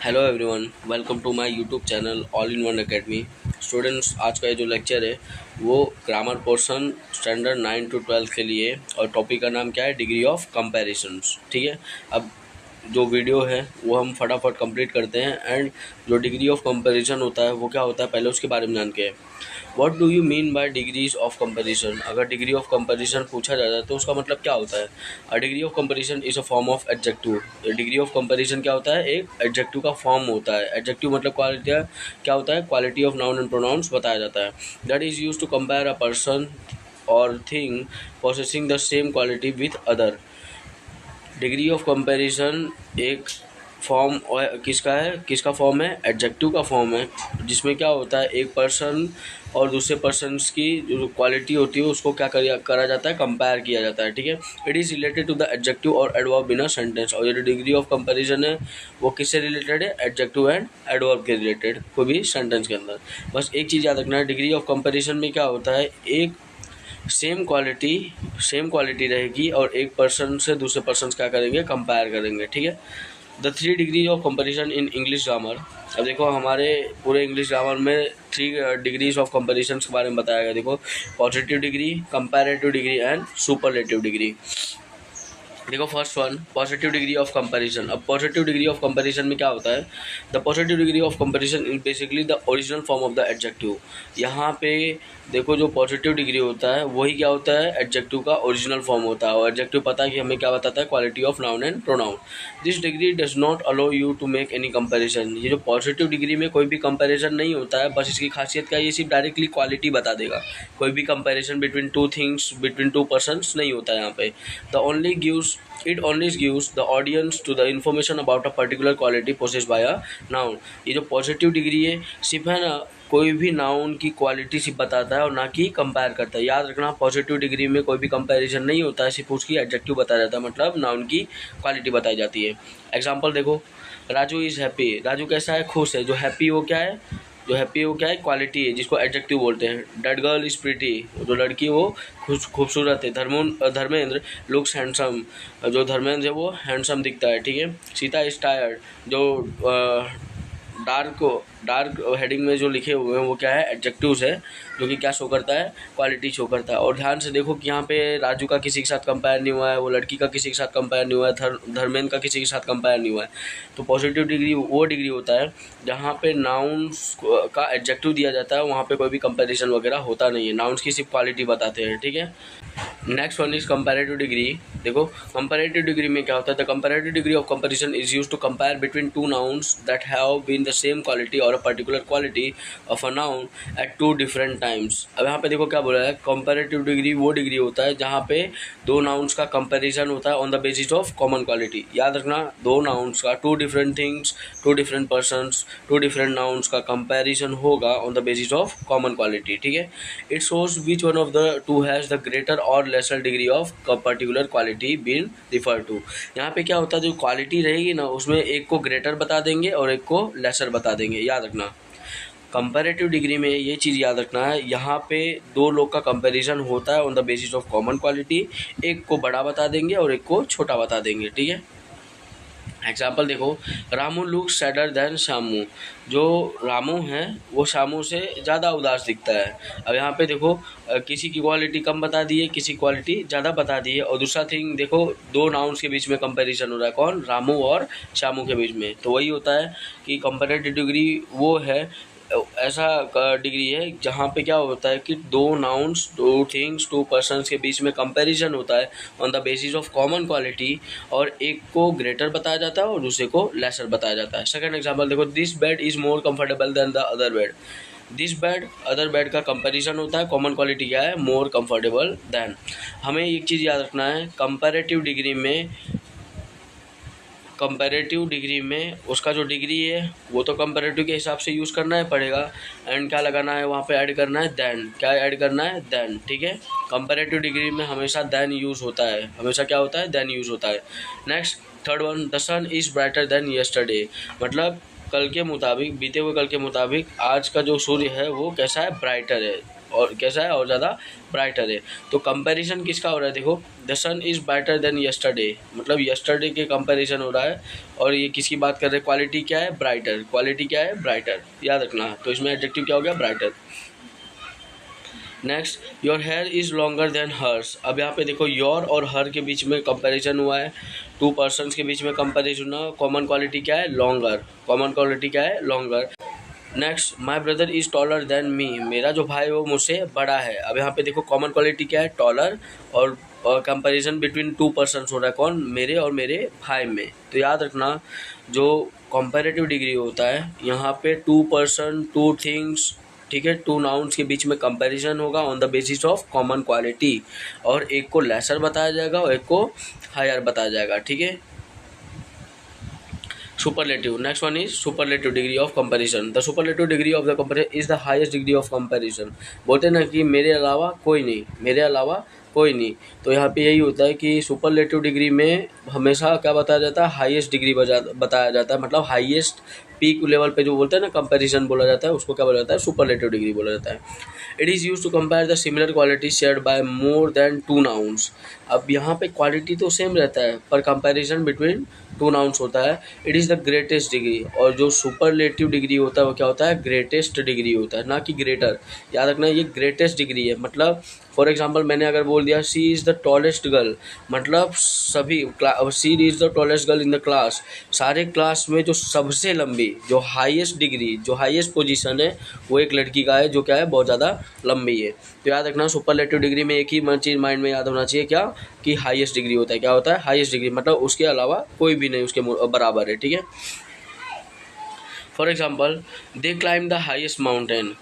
Hello everyone, welcome to my YouTube channel all in one academy. Students, आज का ये जो लेक्चर है वो ग्रामर पोर्शन स्टैंडर्ड 9 to 12 के लिए, और टॉपिक का नाम क्या है, डिग्री ऑफ कंपैरिजंस। ठीक है, अब जो वीडियो है वो हम फटाफट कंप्लीट करते हैं। एंड जो डिग्री ऑफ कंपैरिजन होता है वो क्या होता है, पहले उसके बारे में जान के। What do you mean by degrees of comparison? अगर डिग्री ऑफ कंपैरिजन पूछा जाता है तो उसका मतलब क्या होता है? A degree of comparison is a form of adjective. Degree of comparison क्या होता है? एक एडजेक्टिव का फॉर्म होता है। एडजेक्टिव मतलब क्वालिटी क्या होता है? Quality of noun and pronouns बताया जाता है। That is use to compare a person और thing possessing the same quality with other. Degree of comparison एक फॉर्म किसका है, किसका फॉर्म है? एडजेक्टिव का फॉर्म है, जिसमें क्या होता है, एक पर्सन और दूसरे पर्सन्स की जो क्वालिटी होती है उसको क्या करा जाता है, कंपेयर किया जाता है। ठीक है, it is related to the adjective और एडवर्ब इन अ सेंटेंस। और ये जो डिग्री ऑफ कंपैरिजन है वो किससे रिलेटेड है? एडजेक्टिव एंड एडवर्ब के रिलेटेड, कोई भी सेंटेंस के अंदर। बस एक चीज़ याद रखना है, डिग्री ऑफ कंपैरिजन में क्या होता है, एक सेम क्वालिटी रहेगी और एक पर्सन से दूसरे पर्सन क्या करेंगे, कंपेयर करेंगे। ठीक है, the 3 degrees of comparison in English grammar. अब देखो, हमारे पूरे इंग्लिश ग्रामर में 3 डिग्रीज ऑफ कंपैरिजन के बारे में बताया गया। देखो, positive degree, comparative degree and superlative degree. देखो, first one, positive degree of comparison. अब पॉजिटिव डिग्री ऑफ कंपैरिजन में क्या होता है? The positive degree of comparison is basically the original form of the adjective. यहाँ पे देखो, जो पॉजिटिव डिग्री होता है वही क्या होता है, एडजेक्टिव का ओरिजिनल फॉर्म होता है। और एडजेक्टिव पता है कि हमें क्या बताता है, quality of noun and pronoun. This degree does not allow you to make any comparison. ये जो पॉजिटिव डिग्री में कोई भी कंपैरिजन नहीं होता है, बस इसकी खासियत क्या है, ये सिर्फ डायरेक्टली क्वालिटी बता देगा। कोई भी comparison between two things, between two persons नहीं होता है यहाँ पे। It only gives the audience to the information about a particular quality possessed by a noun। ये जो पॉजिटिव डिग्री है सिर्फ है ना, कोई भी नाउन की क्वालिटी सिर्फ बताता है और ना कि कंपेयर करता है। याद रखना, पॉजिटिव डिग्री में कोई भी कंपैरिजन नहीं होता है, सिर्फ उसकी एडजेक्टिव बताया जाता है, मतलब नाउन की क्वालिटी बताई जाती है। एग्जाम्पल देखो, राजू इज़ हैप्पी। राजू कैसा है? खुश है। जो हैप्पी वो क्या है, जो हैप्पी वो क्या है, क्वालिटी है, जिसको एडजेक्टिव बोलते हैं। That girl is pretty. जो लड़की वो खूबसूरत है। Dharmendra looks handsome. जो धर्मेंद्र है वो हैंडसम दिखता है। ठीक है, सीता इज टायर्ड। जो डार्क हेडिंग में जो लिखे हुए हैं वो क्या है, एडजेक्टिव्स है, जो कि क्या शो करता है, क्वालिटी शो करता है। और ध्यान से देखो कि यहाँ पे राजू का किसी के साथ कंपेयर नहीं हुआ है, वो लड़की का किसी के साथ कंपेयर नहीं हुआ है, धर्मेंद्र का किसी के साथ कंपेयर नहीं हुआ है। तो पॉजिटिव डिग्री वो डिग्री होता है जहाँ पे नाउन्स का एडजेक्टिव दिया जाता है, वहाँ पे कोई भी कंपैरिजन वगैरह होता नहीं है, नाउन्स की सिर्फ क्वालिटी बताते हैं। ठीक है, next one is comparative degree. देखो, कंपैरेटिव डिग्री में क्या होता है, the comparative degree of comparison is used to compare between two nouns that have been the same quality और a particular quality of a noun at 2 different times. अब यहाँ पे देखो क्या बोला है, कंपैरेटिव डिग्री वो डिग्री होता है जहाँ पे दो नाउन्स का कंपैरिजन होता है on the basis of common quality. याद रखना, दो नाउन्स का, 2 different things, 2 different persons, 2 different nouns का कंपैरिजन होगा on the basis of common quality. ठीक है, it shows which one of the two has the greater और lesser degree of particular quality been refer to. यहाँ पे क्या होता है, जो क्वालिटी रहेगी ना उसमें एक को ग्रेटर बता देंगे और एक को लेसर बता देंगे। याद रखना, कंपैरेटिव डिग्री में ये चीज़ याद रखना है, यहाँ पे दो लोग का कंपैरिजन होता है on the basis of common quality. एक को बड़ा बता देंगे और एक को छोटा बता देंगे। ठीक है, एग्जाम्पल देखो, Ramu look sadder than Shamu. जो रामू है वो शामू से ज़्यादा उदास दिखता है। अब यहाँ पे देखो, किसी की क्वालिटी कम बता दी है, किसी क्वालिटी ज़्यादा बता दी है। और दूसरा थिंग देखो, दो नाउन्स के बीच में कंपैरिजन हो रहा है, कौन, रामू और शामू के बीच में। तो वही होता है कि कंपैरेटिव डिग्री वो है, ऐसा डिग्री है जहाँ पे क्या होता है कि दो नाउन्स, दो थिंग्स, 2 पर्सन्स के बीच में कंपैरिजन होता है on the basis of common quality, और एक को ग्रेटर बताया जाता है और दूसरे को लेसर बताया जाता है। सेकंड एग्जांपल देखो, this bed is more comfortable than the other bed. This bed, other bed का कंपैरिजन होता है, कॉमन क्वालिटी क्या है, मोर कंफर्टेबल देन। हमें एक चीज़ याद रखना है, कंपैरेटिव डिग्री में उसका जो डिग्री है वो तो कंपैरेटिव के हिसाब से यूज़ करना ही पड़ेगा। एंड क्या लगाना है वहाँ पे, ऐड करना है देन। क्या ऐड करना है, देन। ठीक है, कंपैरेटिव डिग्री में हमेशा देन यूज़ होता है, हमेशा क्या होता है, देन यूज़ होता है। Next, third one, the sun is brighter than yesterday. मतलब कल के मुताबिक, बीते हुए कल के मुताबिक आज का जो सूर्य है वो कैसा है, ब्राइटर है। और कैसा है, और ज़्यादा ब्राइटर है। तो कंपैरिजन किसका हो रहा है, देखो the sun is brighter than yesterday, मतलब यस्टरडे के कंपैरिजन हो रहा है। और ये किसकी बात कर रहे हैं, क्वालिटी क्या है, ब्राइटर, क्वालिटी क्या है, ब्राइटर, याद रखना। तो इसमें एडजेक्टिव क्या हो गया, brighter. Next, your hair is longer than hers. अब यहाँ पे देखो योर और हर के बीच में कंपैरिजन हुआ है, टू पर्सन्स के बीच में कंपैरिजन हुआ। कॉमन क्वालिटी क्या है, लॉन्गर, कॉमन क्वालिटी क्या है, longer. Next, my brother is taller than me, मेरा जो भाई है वो मुझसे बड़ा है। अब यहाँ पे देखो कॉमन क्वालिटी क्या है, टॉलर, और कंपैरिजन बिटवीन टू पर्सन्स हो रहा है, कौन, मेरे और मेरे भाई में। तो याद रखना जो कंपैरेटिव डिग्री होता है यहाँ पे टू पर्सन, टू थिंग्स, ठीक है, टू नाउन्स के बीच में कंपैरिजन होगा on the basis of common quality, और एक को लेसर बताया जाएगा और एक को हायर बताया जाएगा, ठीक है। Superlative, next one is superlative degree of comparison. The superlative degree of the comparison is the highest degree of comparison. बोलते हैं ना कि मेरे अलावा कोई नहीं, मेरे अलावा कोई नहीं। तो यहाँ पे यही होता है कि सुपरलेटिव डिग्री में हमेशा क्या बताया जाता है, हाईएस्ट डिग्री बताया जाता है, मतलब हाईएस्ट पीक लेवल पे जो बोलते हैं ना कंपैरिजन बोला जाता है, उसको क्या बोला जाता है, सुपरलेटिव डिग्री बोला जाता है। It is use to compare the similar quality shared by more than two nouns. अब यहाँ पे क्वालिटी तो सेम रहता है पर कंपैरिजन बिटवीन टू नाउन्स होता है। It is the greatest degree, और जो सुपरलेटिव डिग्री होता है वो क्या होता है, ग्रेटेस्ट डिग्री होता है, ना कि ग्रेटर। याद रखना ये ग्रेटेस्ट डिग्री है। मतलब फॉर एग्जाम्पल मैंने अगर बोल दिया she is the tallest girl, मतलब सभी she is the tallest girl in the class, सारे क्लास में जो सबसे लंबी, जो हाईएस्ट डिग्री, जो हाईएस्ट पोजीशन है वो एक लड़की का है, जो क्या है, बहुत ज़्यादा लंबी है। तो याद रखना सुपरलेटिव डिग्री में एक ही चीज़ माइंड में याद होना चाहिए, क्या, कि हाईएस्ट डिग्री होता है। क्या होता है, हाईएस्ट डिग्री, मतलब उसके अलावा कोई भी नहीं उसके बराबर है, ठीक है। For example they climb the highest mountain,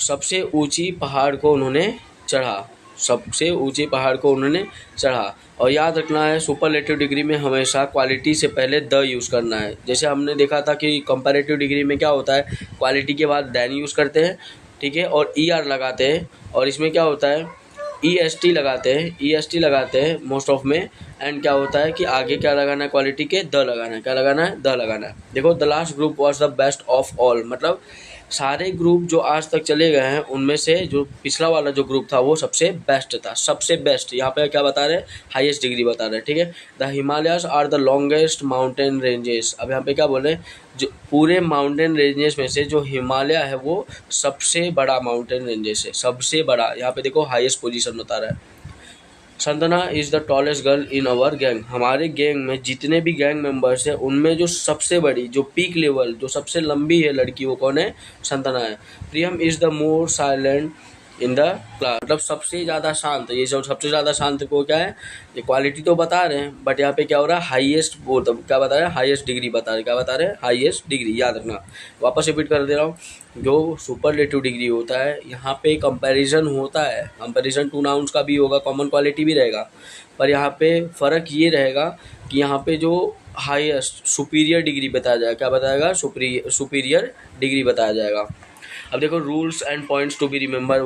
सबसे ऊंची पहाड़ को उन्होंने चढ़ा, सबसे ऊंचे पहाड़ को उन्होंने चढ़ा। और याद रखना है सुपरलेटिव डिग्री में हमेशा क्वालिटी से पहले द यूज़ करना है। जैसे हमने देखा था कि कंपैरेटिव डिग्री में क्या होता है, क्वालिटी के बाद देन यूज़ करते हैं, ठीक है, और ई आर लगाते हैं। और इसमें क्या होता है, ई एस टी लगाते हैं, ई एस टी लगाते हैं मोस्ट ऑफ में। एंड क्या होता है कि आगे क्या लगाना है, क्वालिटी के द लगाना है, क्या लगाना है, द लगाना है। देखो the last group was the best of all, मतलब सारे ग्रुप जो आज तक चले गए हैं उनमें से जो पिछला वाला जो ग्रुप था वो सबसे बेस्ट था, सबसे बेस्ट। यहाँ पे क्या बता रहे हैं, हाईएस्ट डिग्री बता रहे हैं, ठीक है। The Himalayas are the longest mountain ranges. अब यहाँ पे क्या बोले, जो पूरे माउंटेन रेंजेस में से जो हिमालय है वो सबसे बड़ा माउंटेन रेंजेस है, सबसे बड़ा। यहाँ पे देखो हाईएस्ट पोजीशन बता रहा है। Satna is the tallest girl in our gang, हमारे गैंग में जितने भी गैंग मेंबर्स हैं उनमें जो सबसे बड़ी, जो पीक लेवल, जो सबसे लंबी है लड़की वो कौन है, संतना है। Priyam is the more silent in the class, मतलब सबसे ज़्यादा शांत। ये जो सबसे ज़्यादा शांत को क्या है, ये क्वालिटी तो बता रहे हैं बट यहाँ पे क्या हो रहा है, हाईएस्ट बोलते क्या बता रहे हैं, हाईएस्ट डिग्री बता रहे हैं, क्या बता रहे हैं, हाईएस्ट डिग्री। याद रखना, वापस रिपीट कर दे रहा हूँ, जो सुपरलेटिव डिग्री होता है यहाँ पे कंपैरिजन होता है, कंपैरिजन टू नाउन्स का भी होगा, कॉमन क्वालिटी भी रहेगा, पर यहाँ पे फ़र्क ये रहेगा कि यहाँ पे जो हाईएस्ट सुपीरियर डिग्री बताया जाएगा, क्या बताएगा, सुपीरियर डिग्री बताया जाएगा। अब देखो rules and points to be remember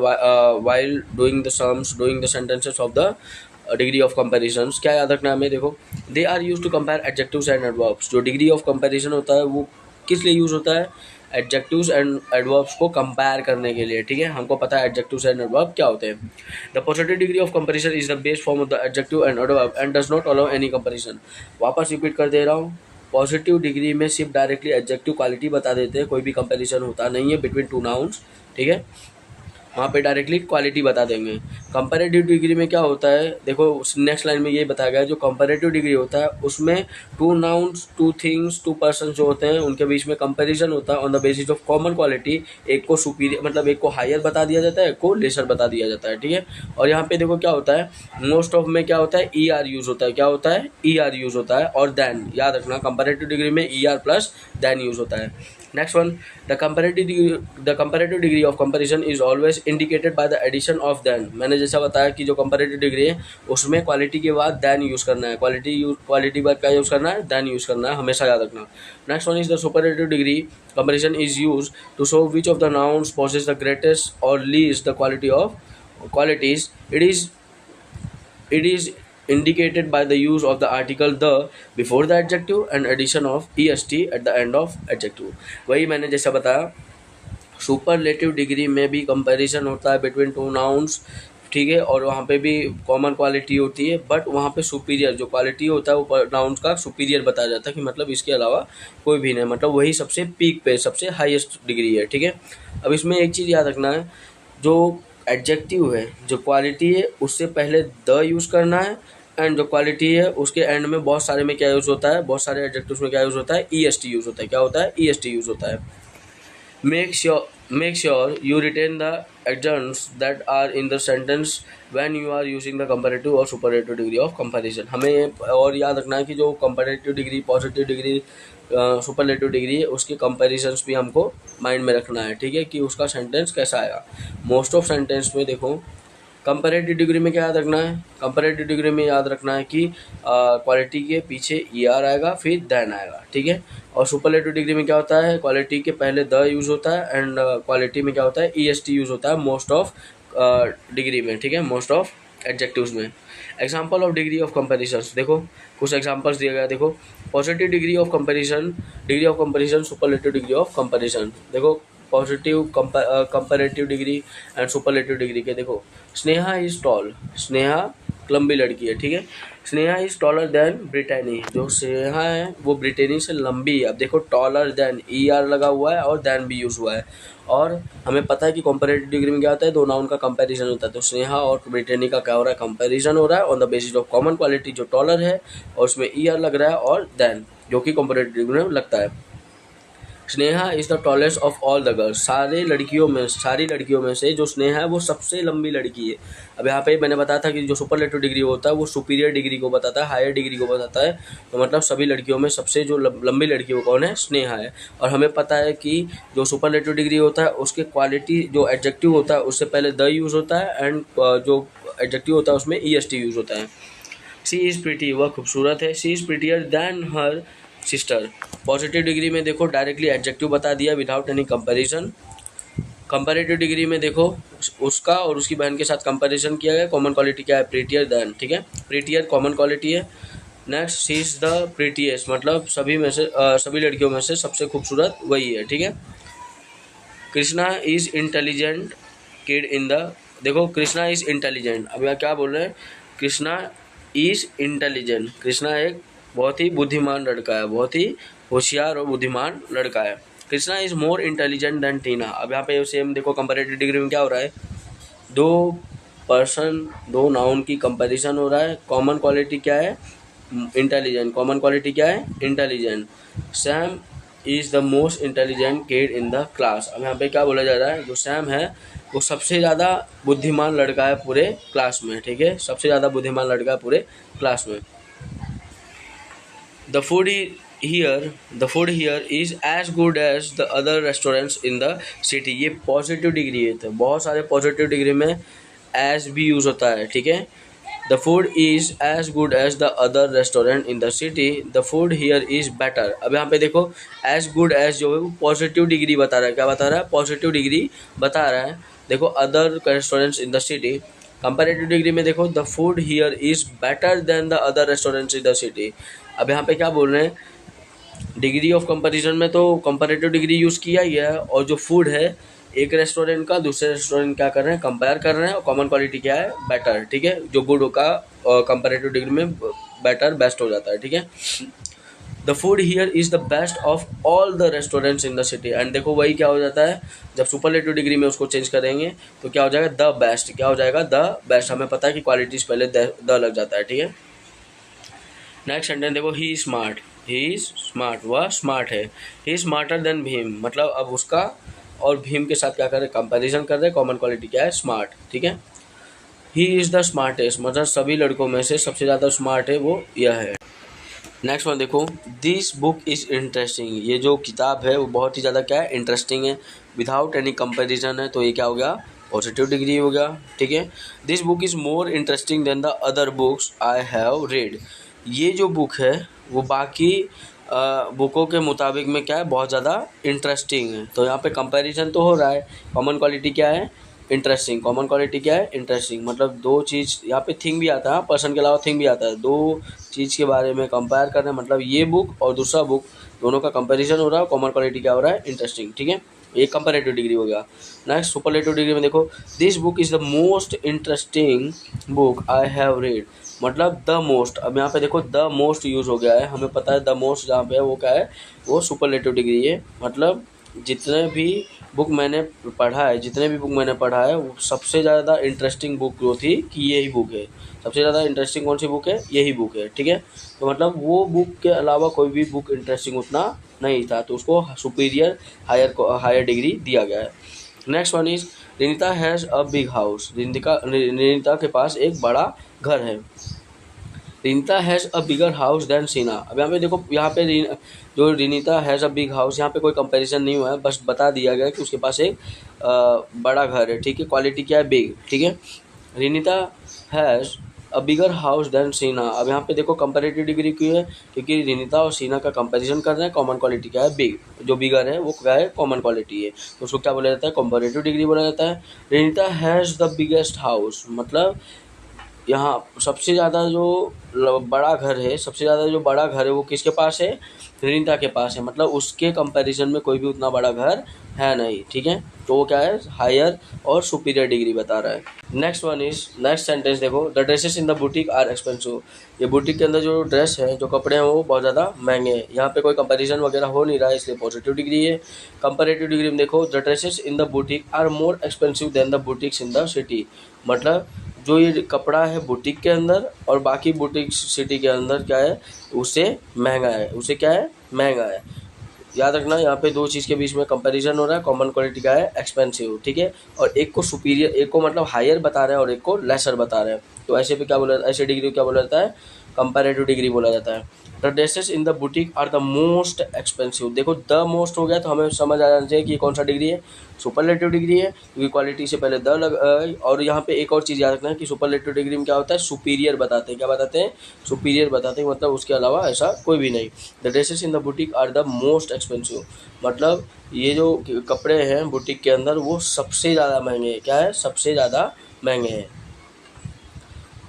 while doing the sums, doing the sentences of the degree of comparison. क्या याद रखना है हमें, देखो they are use to compare adjectives and adverbs. जो डिग्री ऑफ कंपैरिजन होता है वो किस लिए यूज होता है, एडजेक्टिव्स एंड एडवर्ब्स को कंपेयर करने के लिए, ठीक है। हमको पता है एडजेक्टिव्स एंड एडवर्ब क्या होते हैं। The positive degree of comparison is the base form of the adjective and adverb and does not allow any comparison. वापस रिपीट कर दे रहा हूँ, पॉजिटिव डिग्री में सिर्फ डायरेक्टली एडजेक्टिव क्वालिटी बता देते हैं, कोई भी कंपैरिजन होता नहीं है बिटवीन टू नाउन्स, ठीक है, वहाँ पे डायरेक्टली क्वालिटी बता देंगे। कंपैरेटिव डिग्री में क्या होता है, देखो नेक्स्ट लाइन में ये बताया गया है, जो कंपैरेटिव डिग्री होता है उसमें two nouns, two things, two person जो होते हैं उनके बीच में कंपैरिजन होता है on the basis of common quality. एक को सुपीरियर, मतलब एक को हायर बता दिया जाता है, एक को लेसर बता दिया जाता है, ठीक है। और यहाँ पे देखो क्या होता है, मोस्ट ऑफ में क्या होता है, ई आर यूज होता है, क्या होता है, ई आर यूज होता है, और देन याद रखना कंपैरेटिव डिग्री में E R plus than use होता है। Next one, the comparative degree of comparison is always indicated by the addition of than. मैंने जैसा बताया कि जो कंपैरेटिव डिग्री है उसमें क्वालिटी के बाद देन यूज करना है, क्वालिटी बाद क्या यूज करना है, देन यूज करना है, हमेशा याद रखना। Next one is the superlative degree comparison is use to show which of the nouns possess the greatest or least the quality of qualities. It is indicated by the use of the article the before the adjective and addition of est at the end of adjective। वही मैंने जैसा बताया superlative degree में भी comparison होता है between two nouns, ठीक है, और वहाँ पे भी कॉमन क्वालिटी होती है, बट वहाँ पे सुपीरियर जो क्वालिटी होता है वो नाउन्स का सुपीरियर बताया जाता है कि मतलब इसके अलावा कोई भी नहीं, मतलब वही सबसे पीक पे सबसे हाईएस्ट डिग्री है, ठीक है। अब इसमें एक चीज़ याद रखना है, जो एडजेक्टिव है, जो क्वालिटी है, उससे पहले द यूज़ करना है, एंड जो क्वालिटी है उसके एंड में बहुत सारे में क्या यूज़ होता है, बहुत सारे एडजेक्टिव्स में क्या यूज़ होता है, EST यूज़ होता है। क्या होता है, EST यूज़ होता है। Make sure you retain the adjuncts that are in the sentence when you are using the comparative or superlative degree of comparison। हमें और याद रखना है कि जो comparative degree, positive degree, superlative degree है, उसके कंपैरिजंस भी हमको माइंड में रखना है, ठीक है, कि उसका सेंटेंस कैसा आएगा। मोस्ट ऑफ सेंटेंस में देखो कंपैरेटिव डिग्री में क्या याद रखना है, कंपैरेटिव डिग्री में याद रखना है कि क्वालिटी के पीछे ER आएगा, फिर देन आएगा, ठीक है। और सुपरलेटिव डिग्री में क्या होता है, क्वालिटी के पहले द यूज़ होता है, एंड क्वालिटी में क्या होता है, EST यूज़ होता है मोस्ट ऑफ डिग्री में, ठीक है, मोस्ट ऑफ एडजेक्टिव्स में। Example of degree of comparison, देखो कुछ एग्जाम्पल्स दिया गया, देखो positive degree of comparison, superlative degree of comparison. देखो positive comparative degree and superlative degree के देखो, स्नेहा इज टॉल, स्नेहा लंबी लड़की है, ठीक है। Sneha is taller then Brittany, जो स्नेहा है वो ब्रिटेनी से लंबी है। अब देखो टॉलर देन ER लगा हुआ है और देन भी यूज़ हुआ है, और हमें पता है कि कंपैरेटिव डिग्री में क्या होता है, दो नाउन का कंपैरिजन होता है। तो स्नेहा और ब्रिटेनी का क्या हो रहा है, कंपैरिजन हो रहा है on the basis of common quality जो टॉलर है, और उसमें ER लग रहा है, और देन जो कि कंपैरेटिव डिग्री में लगता है। Sneha is the tallest of all the girls, सारी लड़कियों में से जो स्नेहा है वो सबसे लंबी लड़की है। अब यहाँ पे मैंने बताया था कि जो सुपरलेटिव डिग्री होता है वो सुपीरियर डिग्री को बताता है, हायर डिग्री को बताता है। तो मतलब सभी लड़कियों में सबसे जो लंबी लड़की वो कौन है, स्नेहा है। और हमें पता है कि जो सुपरलेटिव डिग्री होता है उसके क्वालिटी जो एडजेक्टिव होता है उससे पहले द यूज़ होता है, एंड जो एडजेक्टिव होता है उसमें EST यूज़ होता है। सी इज़ प्रिटी, वह खूबसूरत है। She is prettier than her sister. Positive degree में देखो डायरेक्टली एडजेक्टिव बता दिया without any comparison. Comparative degree में देखो उसका और उसकी बहन के साथ कंपैरिजन किया गया, कॉमन क्वालिटी क्या है, प्रिटियर देन, ठीक है, प्रिटियर कॉमन क्वालिटी है। Next she is the prettiest, मतलब सभी में से सभी लड़कियों में से सबसे खूबसूरत वही है, ठीक है। Krishna is intelligent kid in the, देखो कृष्णा इज़ इंटेलिजेंट, अब यहाँ क्या बोल रहे हैं, कृष्णा इज़ इंटेलिजेंट, कृष्णा एक बहुत ही बुद्धिमान लड़का है, बहुत ही होशियार और बुद्धिमान लड़का है। Krishna is more intelligent than Tina. अब यहाँ पे सेम देखो कंपैरेटिव डिग्री में क्या हो रहा है, दो नाउन की कंपैरिजन हो रहा है। कॉमन क्वालिटी क्या है, इंटेलिजेंट, कॉमन क्वालिटी क्या है, intelligent. Sam is the most intelligent kid in the class. अब यहाँ पे क्या बोला जा रहा है, जो सैम है वो सबसे ज़्यादा बुद्धिमान लड़का है पूरे क्लास में, ठीक है, सबसे ज़्यादा बुद्धिमान लड़का है पूरे क्लास में। The food here is as good as the other restaurants in the city। ये पॉजिटिव डिग्री है, तो बहुत सारे पॉजिटिव डिग्री में as भी यूज़ होता है, ठीक है। The food is as good as the other restaurant in the city। The food here is better। अब यहाँ पे देखो as good as जो है वो पॉजिटिव डिग्री बता रहा है, क्या बता रहा है, पॉजिटिव डिग्री बता रहा है। देखो other restaurants in the city, comparative degree में देखो the food here is better than the other restaurants in the city. अब यहाँ पे क्या बोल रहे हैं, डिग्री ऑफ कंपैरिजन में तो कंपैरेटिव डिग्री यूज़ किया ही है, और जो फूड है एक रेस्टोरेंट का दूसरे रेस्टोरेंट क्या कर रहे हैं, कंपेयर कर रहे हैं, और कॉमन क्वालिटी क्या है, बेटर, ठीक है, जो गुड का कंपैरेटिव डिग्री में बेटर बेस्ट हो जाता है, ठीक है। The food here is the best of all the restaurants in the city. And देखो वही क्या हो जाता है, जब सुपरलेटिव डिग्री में उसको चेंज करेंगे तो क्या हो जाएगा, द बेस्ट, क्या हो जाएगा, द बेस्ट। हमें पता है कि क्वालिटीज पहले द लग जाता है, ठीक है। नेक्स्ट सेंटेंस देखो, ही इज स्मार्ट, वह स्मार्ट है। He is smarter than Bhim, मतलब अब उसका और भीम के साथ क्या कर रहे हैं, कंपेरिजन कर रहे हैं, कॉमन क्वालिटी क्या है, स्मार्ट, ठीक है। ही इज़ द स्मार्टेस्ट, मतलब सभी लड़कों में से सबसे ज़्यादा स्मार्ट है वो यह है। नेक्स्ट वन देखो, दिस बुक इज़ इंटरेस्टिंग, ये जो किताब है वो बहुत ही ज़्यादा क्या है, इंटरेस्टिंग है। विदाउट एनी कंपेरिजन है तो ये क्या हो गया, पॉजिटिव डिग्री हो गया, ठीक है। This book is more interesting than the other books I have read. ये जो बुक है वो बाकी बुकों के मुताबिक में क्या है, बहुत ज़्यादा इंटरेस्टिंग है। तो यहाँ पे कंपैरिजन तो हो रहा है, कॉमन क्वालिटी क्या है, इंटरेस्टिंग, कॉमन क्वालिटी क्या है, इंटरेस्टिंग, मतलब दो चीज़, यहाँ पे थिंग भी आता है, पर्सन के अलावा थिंग भी आता है, दो चीज़ के बारे में कंपेयर करना, मतलब ये बुक और दूसरा बुक दोनों का कंपैरिजन हो रहा है, कॉमन क्वालिटी क्या हो रहा है, इंटरेस्टिंग, ठीक है। ये कंपैरेटिव डिग्री हो गया। नेक्स्ट सुपरलेटिव डिग्री में देखो, this book is the most interesting book I have read, मतलब द मोस्ट। अब यहाँ पे देखो द मोस्ट यूज़ हो गया है, हमें पता है द मोस्ट जहाँ पे है वो क्या है, वो सुपरलेटिव डिग्री है। मतलब जितने भी बुक मैंने पढ़ा है, जितने भी बुक मैंने पढ़ा है, वो सबसे ज़्यादा इंटरेस्टिंग बुक जो थी कि यही बुक है, सबसे ज़्यादा इंटरेस्टिंग कौन सी बुक है, यही बुक है, ठीक है। तो मतलब वो बुक के अलावा कोई भी बुक इंटरेस्टिंग उतना नहीं था, तो उसको सुपीरियर हायर डिग्री दिया गया है। Next one is Rinita has a big house, Rinita के पास एक बड़ा घर है। Rinita has a bigger house than Seena. अब यहाँ पे देखो, यहाँ पे जो Rinita has a big house, यहाँ पे कोई कंपैरिजन नहीं हुआ है, बस बता दिया गया कि उसके पास एक बड़ा घर है, ठीक है। क्वालिटी क्या है, बिग, ठीक है। Rinita has a bigger house than Seena. अब यहाँ पे देखो कंपैरेटिव डिग्री क्यों है, क्योंकि रिनिता और सीना का कंपैरिजन कर रहे हैं। कॉमन क्वालिटी क्या है, बिग, जो बिगर है वो क्या है, कॉमन क्वालिटी है, तो उसको क्या बोला जाता है, कंपैरेटिव डिग्री बोला जाता है। Rinita has the biggest house, मतलब यहाँ सबसे ज़्यादा जो बड़ा घर है, सबसे ज़्यादा जो बड़ा घर है वो किसके पास है, रिनिता के पास है, मतलब उसके कंपैरिजन में कोई भी उतना बड़ा घर है नहीं, ठीक है। तो वो क्या है, हायर और सुपीरियर डिग्री बता रहा है। Next one is, next sentence देखो, the dresses in the boutique are expensive. ये बुटीक के अंदर जो ड्रेस है, जो कपड़े हैं, वो बहुत ज़्यादा महंगे हैं। यहाँ पे कोई कंपैरिजन वगैरह हो नहीं रहा है, इसलिए पॉजिटिव डिग्री है। कंपैरेटिव डिग्री में देखो, the dresses in the boutique are more expensive than the boutiques in the city, मतलब जो ये कपड़ा है बुटीक के अंदर और बाकी बुटीक सिटी के अंदर क्या है, उससे महंगा है, उससे क्या है, महंगा है। याद रखना, यहाँ पे दो चीज़ के बीच में कंपैरिजन हो रहा है। कॉमन क्वालिटी का है एक्सपेंसिव, ठीक है, और एक को सुपीरियर, एक को मतलब हायर बता रहे हैं और एक को लेसर बता रहे हैं। तो ऐसे पे क्या बोला, ऐसे डिग्री क्या बोला जाता है, कंपैरेटिव डिग्री बोला जाता है। The dresses in the boutique are the most expensive. देखो द मोस्ट हो गया तो हमें समझ आ जाना चाहिए कि ये कौन सा डिग्री है, सुपरलेटिव डिग्री है, क्योंकि क्वालिटी से पहले द और यहाँ पे एक और चीज़ याद रखना है कि सुपरलेटिव डिग्री में क्या होता है, सुपीरियर बताते हैं। क्या बताते हैं, सुपीरियर बताते हैं, मतलब उसके अलावा ऐसा कोई भी नहीं। The dresses in the boutique are the most expensive, मतलब ये जो कपड़े हैं बुटीक के अंदर वो सबसे ज़्यादा महंगे हैं। क्या है, सबसे ज़्यादा महंगे हैं।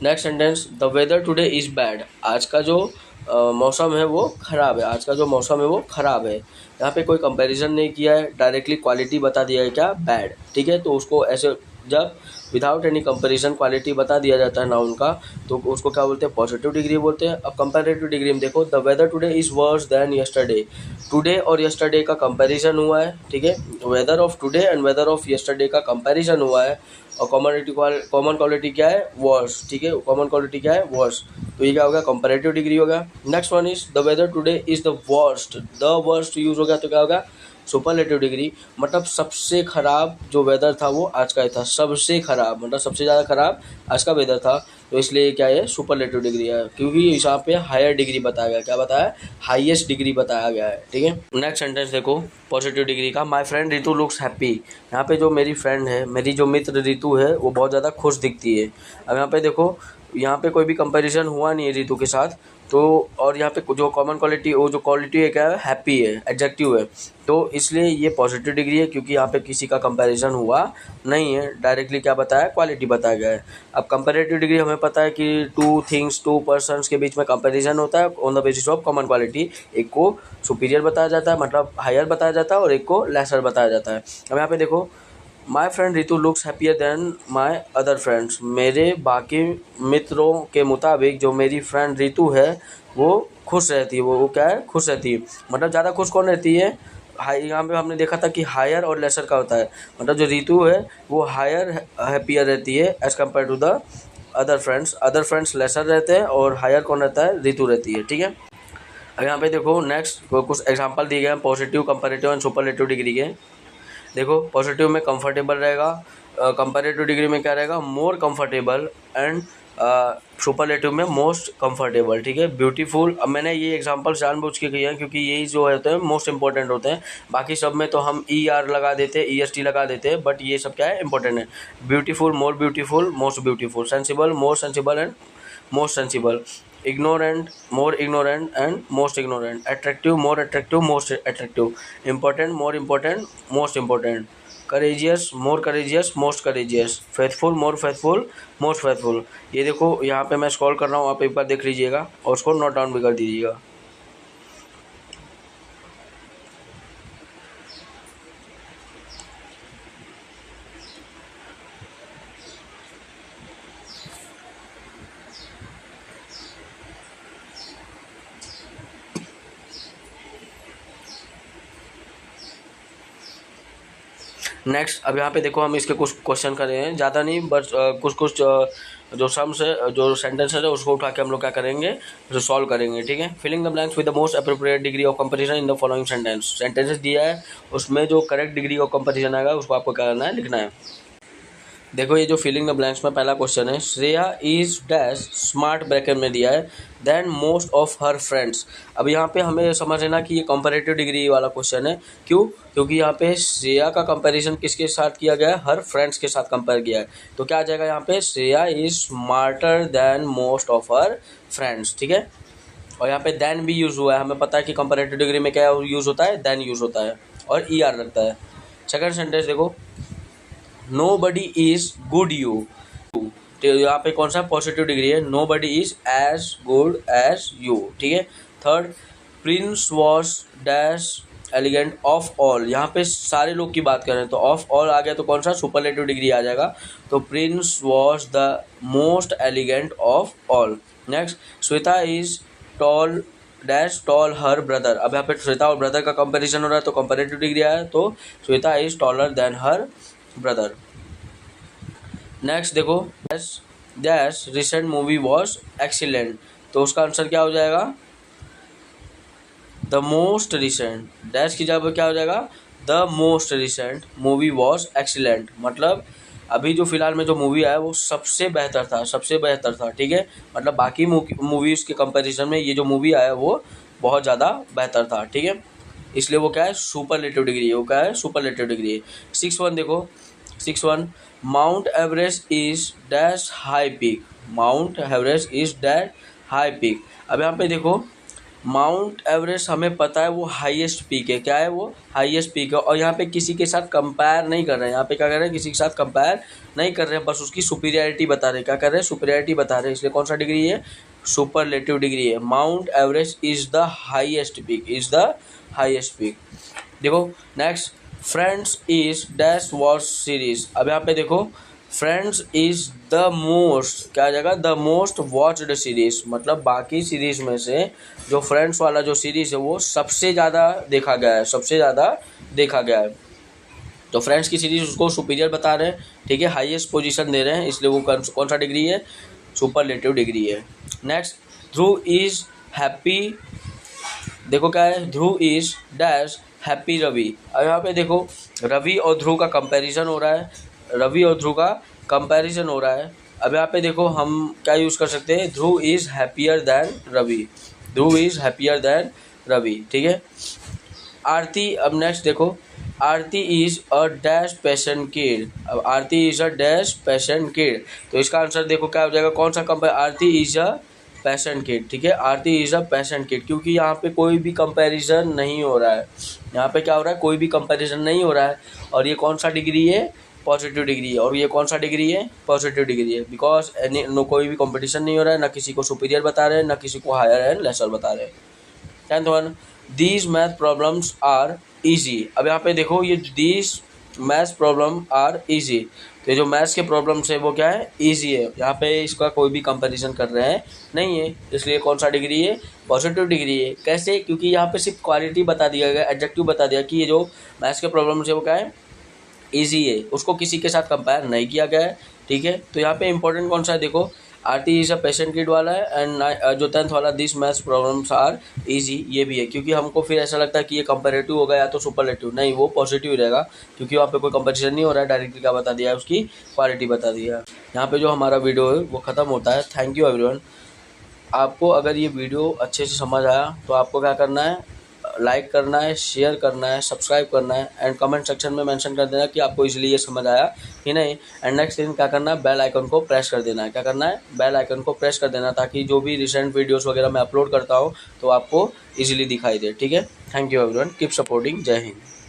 Next sentence, the weather today is bad. आज का जो मौसम है वो ख़राब है, आज का जो मौसम है वो ख़राब है। यहाँ पे कोई कंपैरिजन नहीं किया है, डायरेक्टली क्वालिटी बता दिया है, क्या, बैड, ठीक है। तो उसको ऐसे जब विदाउट एनी कंपैरिजन क्वालिटी बता दिया जाता है नाउन का, तो उसको क्या बोलते हैं, पॉजिटिव डिग्री बोलते हैं। अब कंपैरेटिव डिग्री में देखो, the weather today is worse than yesterday. Today और यस्टरडे का कंपैरिजन हुआ है, ठीक है। Weather of today and weather of yesterday का कंपैरिजन हुआ है, और कॉमन क्वालिटी क्या है, वर्स, ठीक है, कॉमन क्वालिटी क्या है, वर्स। तो ये क्या होगा, कंपैरेटिव डिग्री होगा। Next one is, the weather today is the worst. The worst use हो गया तो क्या होगा, सुपरलेटिव डिग्री, मतलब सबसे खराब जो वेदर था वो आज का ही था, सबसे खराब मतलब सबसे ज़्यादा खराब आज का वेदर था। तो इसलिए क्या है, सुपरलेटिव डिग्री है, क्योंकि यहाँ पे हायर डिग्री बताया गया, क्या बताया, हाईएस्ट डिग्री बताया गया है, ठीक है। नेक्स्ट सेंटेंस देखो, पॉजिटिव डिग्री का, my friend Ritu looks happy. यहाँ पे जो मेरी फ्रेंड है, मेरी जो मित्र रितु है, वो बहुत ज़्यादा खुश दिखती है। अब यहाँ पे देखो, यहाँ पे कोई भी कंपैरिजन हुआ नहीं है रितु के साथ, तो और यहाँ पे जो कॉमन क्वालिटी, वो जो क्वालिटी है क्या है, हैप्पी है, एडजेक्टिव है, तो इसलिए ये पॉजिटिव डिग्री है, क्योंकि यहाँ पे किसी का कंपैरिजन हुआ नहीं है, डायरेक्टली क्या बताया, क्वालिटी बताया गया है। अब कंपैरेटिव डिग्री हमें पता है कि टू थिंग्स, टू पर्सन्स के बीच में कंपैरिजन होता है on the basis of common quality. एक को सुपीरियर बताया जाता है, मतलब हायर बताया जाता है, और एक को लेसर बताया जाता है। अब यहाँ पे देखो, my friend Ritu looks happier than my other friends. मेरे बाकी मित्रों के मुताबिक जो मेरी फ्रेंड रितु है वो खुश रहती है, वो क्या है, खुश रहती है, मतलब ज़्यादा खुश कौन रहती है, हाई। यहाँ पे हमने देखा था कि हायर और लेसर का होता है, मतलब जो रितु है वो हायर हैप्पियर रहती है as compare to the other friends. Other friends lesser रहते हैं और हायर कौन रहता है, रितु रहती है, ठीक है। अब यहाँ पे देखो, नेक्स्ट कुछ एग्जांपल दिए गए हैं positive, comparative and superlative degree के। देखो, पॉजिटिव में कंफर्टेबल रहेगा, कंपैरेटिव डिग्री में क्या रहेगा, मोर कंफर्टेबल, एंड सुपरलेटिव में मोस्ट कंफर्टेबल, ठीक है। ब्यूटीफुल, अब मैंने ये एग्जांपल जानबूझ के किए हैं क्योंकि यही जो होते हैं मोस्ट इंपॉर्टेंट होते हैं। बाकी सब में तो हम ई आर लगा देते हैं, ई एस टी लगा देते हैं, बट ये सब क्या है, इंपॉर्टेंट है। Beautiful, more beautiful, most beautiful. Sensible, more sensible and most sensible. ignorant, more ignorant and most ignorant. Attractive, more attractive, most attractive. Important, more important, most important. Courageous, more courageous, most courageous. Faithful, more faithful, most faithful. ये देखो, यहाँ पे मैं scroll कर रहा हूँ, आप एक बार देख लीजिएगा और उसको नोट डाउन भी कर दीजिएगा। नेक्स्ट अब यहाँ पे देखो हम इसके कुछ क्वेश्चन कर रहे हैं, ज़्यादा नहीं बस कुछ कुछ जो सम्स है जो सेंटेंस है उसको उठा के हम लोग क्या करेंगे, जो सॉल्व करेंगे, ठीक है। Filling the blanks with the most appropriate degree of comparison in the following sentences दिया है, उसमें जो करेक्ट डिग्री ऑफ कंपैरिजन आएगा उसको आपको क्या करना है, लिखना है। देखो ये जो फिलिंग द ब्लैंक्स में पहला क्वेश्चन है, Shreya is dash smart, bracket में दिया है, than most of her friends. अब यहाँ पे हमें समझ लेना कि ये कंपैरेटिव डिग्री वाला क्वेश्चन है। क्यों? क्योंकि यहाँ पे श्रेया का कंपैरिजन किसके साथ किया गया है, हर फ्रेंड्स के साथ कंपेयर किया है। तो क्या आ जाएगा यहाँ पे, Shreya is smarter than most of her friends, ठीक है। और यहाँ पे देन भी यूज हुआ है, हमें पता है कि कंपैरेटिव डिग्री में क्या यूज होता है, देन यूज होता है और ER लगता है। सेकंड सेंटेंस देखो, नोबडी इज गुड यू, तो यहाँ पे कौन सा पॉजिटिव डिग्री है, nobody is as good as you, ठीक है। Third, prince was dash elegant of all, यहाँ पे सारे लोग की बात करें तो ऑफ ऑल आ गया तो कौन सा सुपरलेटिव डिग्री आ जाएगा, तो prince was the most elegant of all. Next, Shweta is tall dash tall her brother, अब यहाँ पे श्वेता और ब्रदर का कंपैरिजन हो रहा है तो कंपैरेटिव डिग्री आया, तो Shweta is taller than her brother. Next देखो, dash recent movie was excellent, तो उसका आंसर क्या हो जाएगा, द मोस्ट रिसेंट, डैश की जगह क्या हो जाएगा, the most recent movie was excellent, मतलब अभी जो फिलहाल में जो मूवी आया वो सबसे बेहतर था, सबसे बेहतर था, ठीक है। मतलब बाकी मूवीज़ के कंपैरिजन में ये जो मूवी आया वो बहुत ज़्यादा बेहतर था, ठीक है। इसलिए वो क्या है, सुपरलेटिव डिग्री है, वो क्या है, सुपरलेटिव डिग्री है। 6.1 देखो, 6.1, mount Everest is dash high peak, mount Everest is dash high peak. अब यहाँ पे देखो, माउंट एवरेस्ट हमें पता है वो हाईएस्ट पीक है, क्या है वो, हाईएस्ट पीक है, और यहाँ पे किसी के साथ कंपेयर नहीं कर रहे हैं, यहाँ पे क्या कर रहे हैं, किसी के साथ कंपेयर नहीं कर रहे हैं, बस उसकी सुपीरियरिटी बता रहे हैं, क्या कर रहे हैं, सुपीरियरिटी बता रहे हैं, इसलिए कौन सा डिग्री है, सुपरलेटिव डिग्री है। Mount Everest is the highest peak, is the highest peak. देखो next, Friends is dash watch series, अब यहाँ पे देखो, फ्रेंड्स इज द मोस्ट, क्या आ जाएगा, द मोस्ट वॉच्ड सीरीज, मतलब बाकी सीरीज में से जो फ्रेंड्स वाला जो सीरीज है वो सबसे ज़्यादा देखा गया है, सबसे ज़्यादा देखा गया है। तो फ्रेंड्स की सीरीज उसको सुपीरियर बता रहे हैं, ठीक है, हाईएस्ट पोजीशन दे रहे हैं, इसलिए वो कौन सा डिग्री है, सुपरलेटिव डिग्री है। नेक्स्ट, ध्रुव इज हैप्पी, देखो क्या है, ध्रुव इज डैश हैप्पी रवि, अब यहाँ पे देखो रवि और ध्रुव का कंपैरिजन हो रहा है, रवि और ध्रुव का कंपैरिजन हो रहा है। अब यहाँ पे देखो हम क्या यूज़ कर सकते हैं, Dhruv is happier than Ravi, Dhruv is happier than Ravi, ठीक है। आरती, अब नेक्स्ट देखो, Aarti is a dash passion kid, अब Aarti is a dash passion kid, तो इसका आंसर देखो क्या हो जाएगा, कौन सा compare, Aarti is a passion kid, ठीक है, Aarti is a passion kid, क्योंकि यहाँ पे कोई भी कंपैरिजन नहीं हो रहा है, यहाँ पे क्या हो रहा है, कोई भी कंपैरिजन नहीं हो रहा है, और ये कौन सा डिग्री है, पॉजिटिव डिग्री है, और ये कौन सा डिग्री है, पॉजिटिव डिग्री है, बिकॉज नो कोई भी कंपटीशन नहीं हो रहा है, ना किसी को सुपीरियर बता रहे हैं, ना किसी को हायर एंड लेसर बता रहे हैं। 10th one, these math problems are easy, अब यहाँ पे देखो ये these maths problem are easy, तो जो मैथ्स के प्रॉब्लम्स है वो क्या है, इजी है, यहाँ पे इसका कोई भी कंपैरिजन कर रहे हैं नहीं है, इसलिए कौन सा डिग्री है, पॉजिटिव डिग्री है। कैसे? क्योंकि यहाँ पे सिर्फ क्वालिटी बता दिया गया, एडजेक्टिव बता दिया कि ये जो मैथ्स के प्रॉब्लम्स है वो क्या है, ईजी है, उसको किसी के साथ कंपेयर नहीं किया गया है, ठीक है। तो यहाँ पे इंपॉर्टेंट कौन सा है, देखो Aarti is a patient kid वाला है, एंड जो 10th वाला this maths problems are easy, ये भी है, क्योंकि हमको फिर ऐसा लगता है कि ये कंपेरेटिव होगा या तो सुपरलेटिव, नहीं वो पॉजिटिव रहेगा, क्योंकि वहाँ पे कोई कंपटीशन नहीं हो रहा है, डायरेक्टली क्या बता दिया है, उसकी क्वालिटी बता दिया है। यहाँ पे जो हमारा वीडियो है वो ख़त्म होता है। Thank you everyone. आपको अगर ये वीडियो अच्छे से समझ आया तो आपको क्या करना है, लाइक करना है, शेयर करना है, सब्सक्राइब करना है, एंड कमेंट सेक्शन में मेंशन कर देना कि आपको इसलिए ये समझ आया कि नहीं। एंड नेक्स्ट थिंग क्या करना है, बेल आइकन को प्रेस कर देना है, क्या करना है, बेल आइकन को प्रेस कर देना, ताकि जो भी रिसेंट वीडियोस वगैरह मैं अपलोड करता हूँ तो आपको इजीली दिखाई दे, ठीक है। Thank you everyone, keep supporting, जय हिंद।